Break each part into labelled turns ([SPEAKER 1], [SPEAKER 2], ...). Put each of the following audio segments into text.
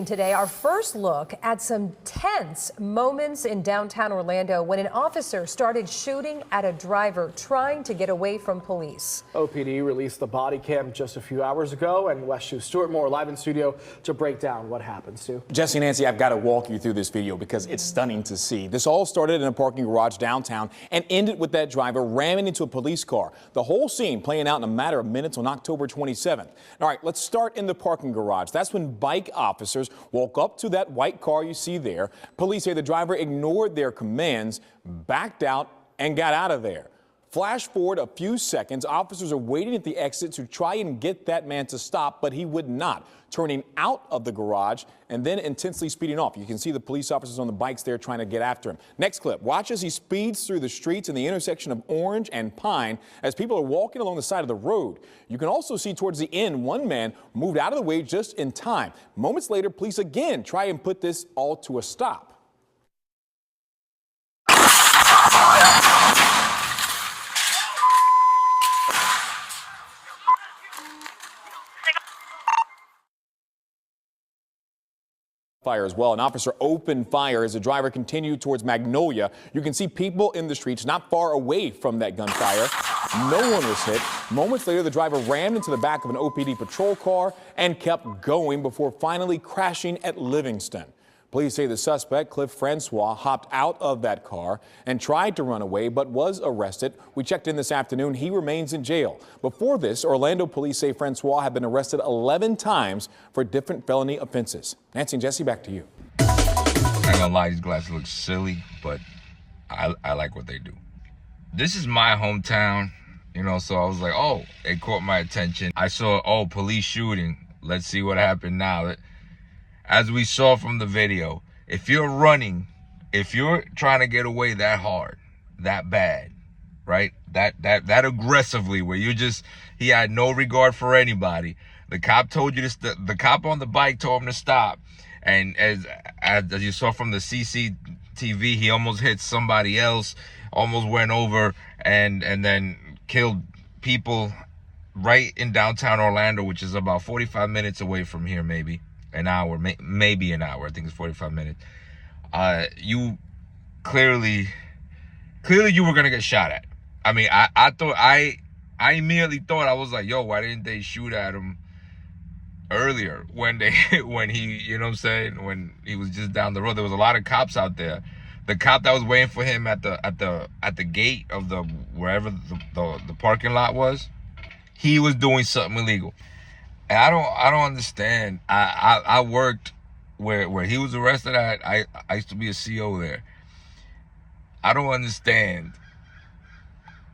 [SPEAKER 1] Today, our first look at some tense moments in downtown Orlando when an officer started shooting at a driver trying to get away from police.
[SPEAKER 2] OPD released the body cam just a few hours ago, and Wes Stuart Moore live in studio to break down what happened. Stu.
[SPEAKER 3] Jesse and Nancy, I've got to walk you through this video because it's stunning to see. This all started in a parking garage downtown and ended with that driver ramming into a police car. The whole scene playing out in a matter of minutes on October 27th. All right, let's start in the parking garage. That's when bike officers woke up to that white car you see there. Police say the driver ignored their commands, backed out, and got out of there. Flash forward a few seconds, officers are waiting at the exit to try and get that man to stop, but he would not, turning out of the garage and then intensely speeding off. You can see the police officers on the bikes there trying to get after him. Next clip, watch as he speeds through the streets in the intersection of Orange and Pine as people are walking along the side of the road. You can also see towards the end, one man moved out of the way just in time. Moments later, police again try and put this all to a stop. Fire as well. An officer opened fire as the driver continued towards Magnolia. You can see people in the streets not far away from that gunfire. No one was hit. Moments later, the driver rammed into the back of an OPD patrol car and kept going before finally crashing at Livingston. Police say the suspect, Cliff Francois, hopped out of that car and tried to run away, but was arrested. We checked in this afternoon. He remains in jail. Before this, Orlando police say Francois had been arrested 11 times for different felony offenses. Nancy and Jesse, back to you.
[SPEAKER 4] I ain't gonna lie, these glasses look silly, but I like what they do. This is my hometown, you know, so I was like, oh, it caught my attention. I saw, oh, police shooting. Let's see what happened now. As we saw from the video, if you're running, if you're trying to get away that hard, that bad, right? That aggressively, where he had no regard for anybody. The cop told you the cop on the bike told him to stop. And as you saw from the CCTV, he almost hit somebody else, almost went over and then killed people right in downtown Orlando, which is about 45 minutes away from here, maybe. An hour, maybe an hour. I think it's 45 minutes. You clearly you were gonna get shot at. I mean, I immediately thought, I was like, yo, why didn't they shoot at him earlier when he, you know what I'm saying, when he was just down the road? There was a lot of cops out there. The cop that was waiting for him at the gate of the wherever the parking lot was, he was doing something illegal. And I don't understand. I worked where he was arrested at. I used to be a CO there. I don't understand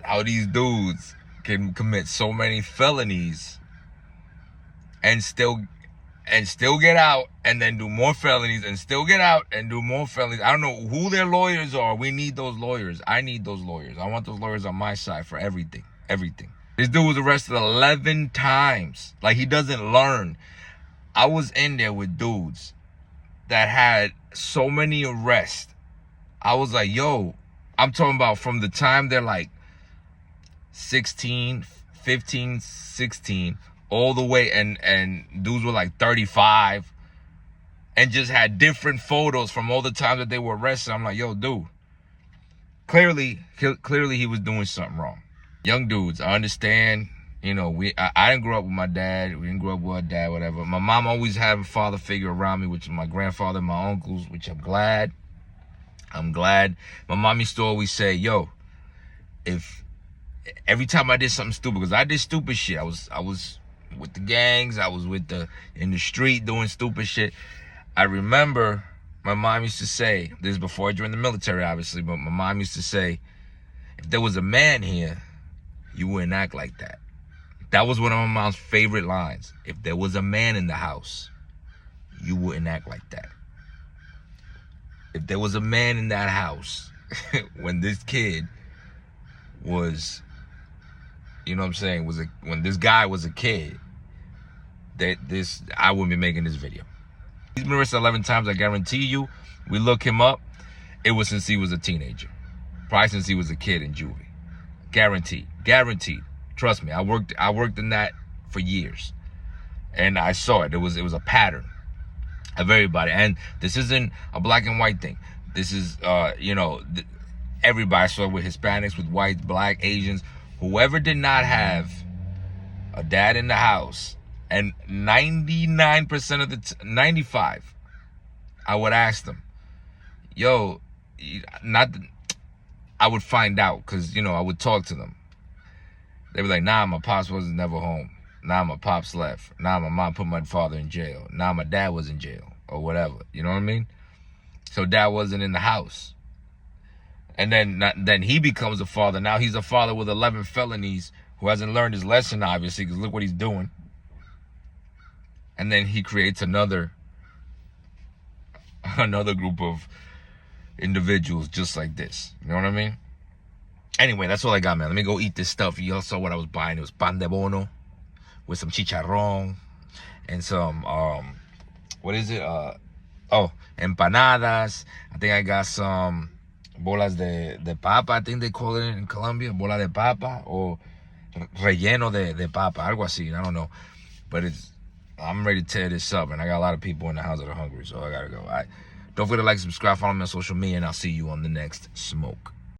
[SPEAKER 4] how these dudes can commit so many felonies and still get out and then do more felonies and still get out and do more felonies. I don't know who their lawyers are. We need those lawyers. I need those lawyers. I want those lawyers on my side for everything. This dude was arrested 11 times. Like, he doesn't learn. I was in there with dudes that had so many arrests. I was like, yo, I'm talking about from the time they're like 16, 15, 16, all the way, and dudes were like 35 and just had different photos from all the times that they were arrested. I'm like, yo, dude, clearly he was doing something wrong. Young dudes, I understand, you know, I didn't grow up with my dad. We didn't grow up with our dad, whatever. My mom always had a father figure around me, which is my grandfather, my uncles, which I'm glad. My mom used to always say, yo, if every time I did something stupid, because I did stupid shit. I was with the gangs. I was in the street doing stupid shit. I remember my mom used to say, this is before I joined the military, obviously, but my mom used to say, if there was a man here, you wouldn't act like that. That was one of my mom's favorite lines. If there was a man in the house, you wouldn't act like that. If there was a man in that house, when this kid was, you know what I'm saying, when this guy was a kid, I wouldn't be making this video. He's been arrested 11 times. I guarantee you, we look him up, it was since he was a teenager. Probably since he was a kid in juvie. Guaranteed. Trust me, I worked in that for years, and I saw it. It was a pattern. of everybody. And this isn't a black and white thing. This is, everybody. I saw it with Hispanics, with whites, black, Asians, whoever did not have a dad in the house. And 99% of the 95, I would ask them, yo, I would find out, because, I would talk to them. They were like, nah, my pops wasn't never home. Nah, my pops left. Nah, my mom put my father in jail. Nah, my dad was in jail, or whatever. You know what I mean? So dad wasn't in the house. And then he becomes a father. Now he's a father with 11 felonies who hasn't learned his lesson, obviously, because look what he's doing. And then he creates another group of individuals just like this. You know what I mean? Anyway, that's all I got, man. Let me go eat this stuff. You all saw what I was buying. It was pan de bono with some chicharrón and some, what is it? Empanadas. I think I got some bolas de papa. I think they call it in Colombia. Bola de papa or relleno de papa. Algo así. I don't know. But I'm ready to tear this up, and I got a lot of people in the house that are hungry, so I gotta go. All right. Don't forget to like, subscribe, follow me on social media, and I'll see you on the next smoke.